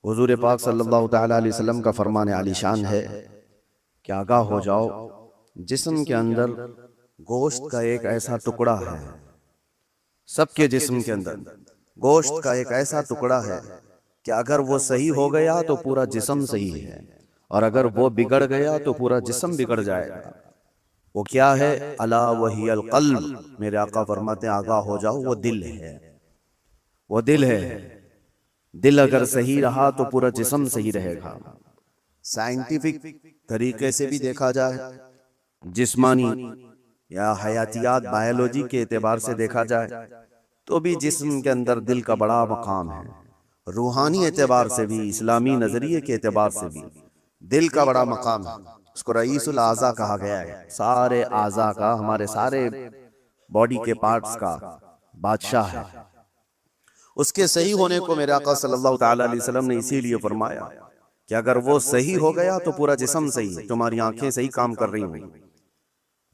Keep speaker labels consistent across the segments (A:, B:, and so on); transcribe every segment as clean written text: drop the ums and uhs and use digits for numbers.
A: हुजूर पाक सल्लल्लाहु तआला अलैहि वसल्लम का फरमान आलीशान है कि आगाह हो जाओ, जिस्म के अंदर गोश्त का एक ऐसा टुकड़ा है, सबके जिस्म के अंदर गोश्त का एक ऐसा टुकड़ा है कि अगर वो सही हो गया तो पूरा जिस्म सही है, और अगर वो बिगड़ गया तो पूरा जिस्म बिगड़ जाएगा। वो क्या है? अला वहियल क़ल्ब। मेरे आका फरमाते हैं आगाह हो जाओ, वो दिल है, वो दिल है। दिल अगर सही रहा तो पूरा जिस्म सही रहेगा। साइंटिफिक तरीके से भी देखा जाए, जिस्मानी या हयातियात बायोलॉजी के एतबार से देखा जाए तो भी जिस्म के अंदर दिल का बड़ा मकाम है। रूहानी एतबार से भी, इस्लामी नजरिए के एतबार से भी दिल का बड़ा मकाम है। उसको रईसुल आज़ा कहा गया है, सारे आज़ा का, हमारे सारे बॉडी के पार्ट्स का बादशाह है। उसके सही होने को मेरे आका सल्लल्लाहु तआला अलैहि वसल्लम ने इसीलिए फरमाया कि अगर वो सही हो गया तो पूरा जिस्म सही है। तुम्हारी आंखें सही काम कर रही होंगी,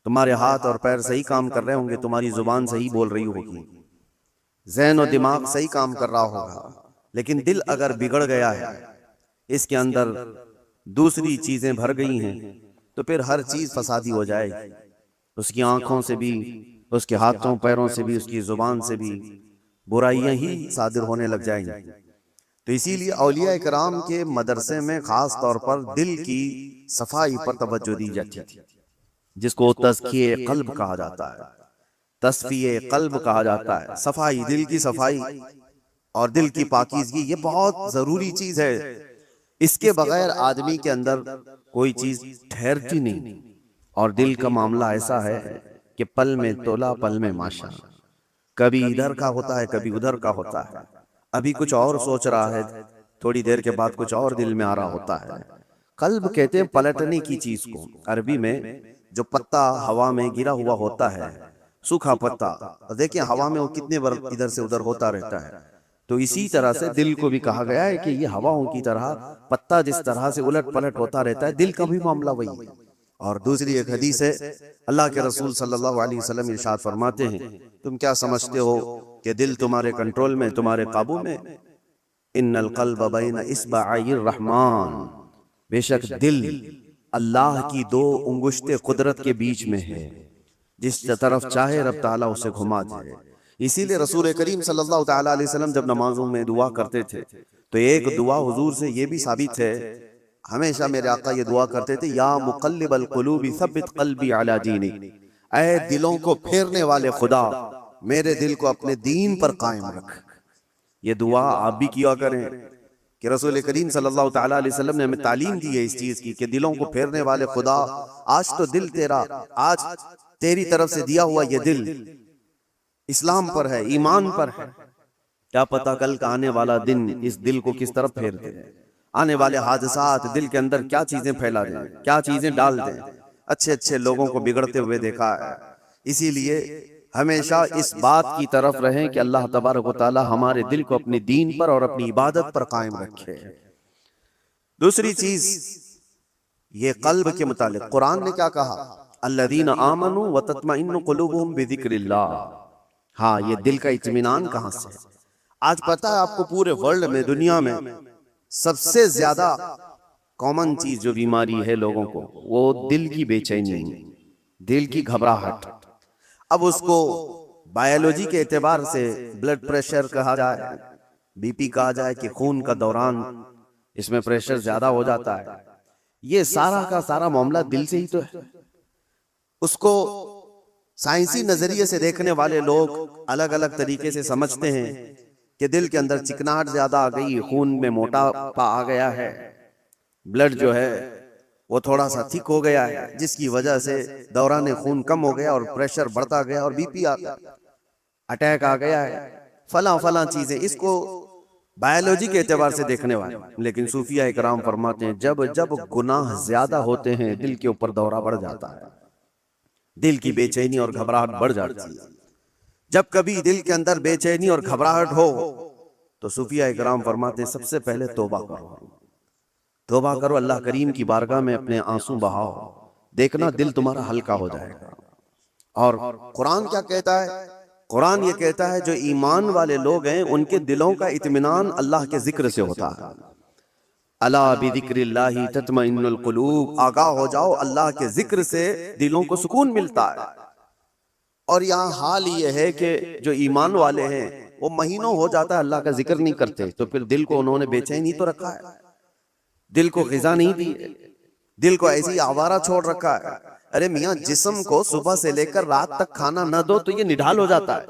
A: तुम्हारे हाथ और पैर सही काम कर रहे होंगे, तुम्हारी जुबान सही बोल रही होगी, ज़हन और दिमाग सही काम कर रहा होगा। लेकिन दिल अगर बिगड़ गया है, इसके अंदर दूसरी चीजें भर गई हैं, तो फिर हर चीज फसादी हो जाएगी। उसकी आंखों से भी, उसके हाथों पैरों से भी, उसकी जुबान से भी बुराइयां ही सादिर होने लग जाएंगी। तो इसीलिए औलिया इकराम के मदरसे में खास तौर पर दिल की सफाई पर तवज्जो दी जाती थी, जिसको तज़किए क़ल्ब कहा जाता है, तस्फिये क़ल्ब कहा जाता है। सफाई, दिल की सफाई और दिल की पाकीज़गी, ये बहुत जरूरी चीज है। इसके बगैर आदमी के अंदर कोई चीज ठहरती नहीं। और दिल का मामला ऐसा है कि पल में तोला पल में माशा, कभी इधर का होता है कभी उधर का होता है। अभी कुछ और सोच रहा है, थोड़ी देर के बाद कुछ और दिल में आ रहा होता है। कल्ब कहते हैं पलटने की चीज को। अरबी में जो पत्ता हवा में गिरा हुआ होता है, सूखा पत्ता, देखिए हवा में वो कितने बार इधर से उधर होता रहता है। तो इसी तरह से दिल को भी कहा गया है कि ये हवाओं की तरह, पत्ता जिस तरह से उलट पलट होता रहता है, दिल का भी मामला वही है। और दूसरी एक हदीस है, अल्लाह के रसूल सल्लल्लाहु अलैहि वसल्लम इरशाद फरमाते हैं, तुम क्या समझते हो कि दिल तुम्हारे कंट्रोल में, तुम्हारे काबू में? इन्नल क़ल्ब बैन इस्बाइर रहमान, बेशक दिल अल्लाह की दो उंगुश्ते कुदरत के बीच में है, जिस तरफ चाहे रब ताला उसे घुमा दे। इसीलिए रसूल करीम सल्लल्लाहु तआला अलैहि वसल्लम जब नमाजों में दुआ करते थे तो एक दुआ हुजूर से ये भी साबित है, हमेशा मेरे आका ये दुआ करते थे, या मुक़ल्लिबल क़ुलूबि सब्बित क़ल्बी अला दीनिक, ऐ दिलों को फेरने वाले खुदा, मेरे दिल को अपने दीन पर कायम रख। ये दुआ आप भी किया करें कि रसूल करीम सल्लल्लाहु तआला अलैहि वसल्लम ने हमें तालीम दी है इस चीज की कि दिलों को फेरने वाले खुदा, आज तो दिल तेरा, आज तेरी तरफ से दिया हुआ ये दिल इस्लाम पर है, ईमान पर है। क्या पता कल का आने वाला दिन इस दिल को किस तरफ फेर दे, आने वाले हादसात दिल के अंदर क्या चीजें फैला दें, क्या चीजें डाल दें। अच्छे अच्छे लोगों को बिगड़ते हुए देखा है। इसीलिए हमेशा इस बात की तरफ रहें कि अल्लाह तबारक व तआला हमारे दिल को अपने दीन पर और अपनी इबादत पर कायम रखे। दूसरी चीज, ये कल्ब के मुतालिक कुरान ने क्या कहा, अल्लज़ीना आमनू व तत्मइन्नु क़ुलूबुहुम बिज़िक्रिल्लाह। हाँ, ये दिल का इत्मीनान कहां से? आज पता है आपको, पूरे वर्ल्ड में, दुनिया में सबसे ज्यादा कॉमन चीज जो बीमारी है लोगों को, वो दिल की बेचैनी, दिल की घबराहट। अब उसको बायोलॉजी के एतबार से ब्लड प्रेशर कहा जाए, बीपी कहा जाए कि खून का दौरान इसमें प्रेशर ज्यादा हो जाता है, ये सारा का सारा मामला दिल से ही तो है। उसको साइंसी नजरिए से देखने वाले लोग अलग अलग तरीके से समझते हैं कि दिल के अंदर चिकनाहट ज्यादा आ गई, खून में मोटापा आ गया है, ब्लड जो है वो थोड़ा सा थिक हो गया है, जिसकी वजह से दौरान खून कम हो गया और प्रेशर बढ़ता गया और बीपी आ गया, अटैक आ गया है, फला फला चीजें। इसको बायोलॉजी के एतबार से देखने वाले, लेकिन सूफिया इकराम फरमाते हैं जब जब गुनाह ज्यादा होते हैं दिल के ऊपर दौरा बढ़ जाता है, दिल की बेचैनी और घबराहट बढ़ जाती है। जब कभी दिल के अंदर बेचैनी और घबराहट हो तो सूफिया इकराम फरमाते हैं सबसे पहले तौबा करो, तौबा करो, अल्लाह करीम की बारगाह में अपने आंसू बहाओ, देखना दिल तुम्हारा हल्का हो जाएगा। और कुरान क्या कहता है? कुरान ये कहता है जो ईमान वाले लोग हैं उनके दिलों का इत्मीनान अल्लाह के जिक्र से होता है। अला बिज़िक्रिल्लाहि तत्मइन्नुल कुलूब, आगाह हो जाओ, अल्लाह के जिक्र से दिलों को सुकून मिलता है। और यहाँ हाल ये है कि जो ईमान वाले हैं वो महीनों हो जाता है अल्लाह का जिक्र नहीं करते, तो फिर दिल को उन्होंने बेचैन ही तो रखा है, दिल को ग़िज़ा नहीं दी, दिल को ऐसी आवारा छोड़ रखा है। अरे मियाँ, जिस्म को सुबह से लेकर रात तक खाना न दो तो ये निढाल हो जाता है।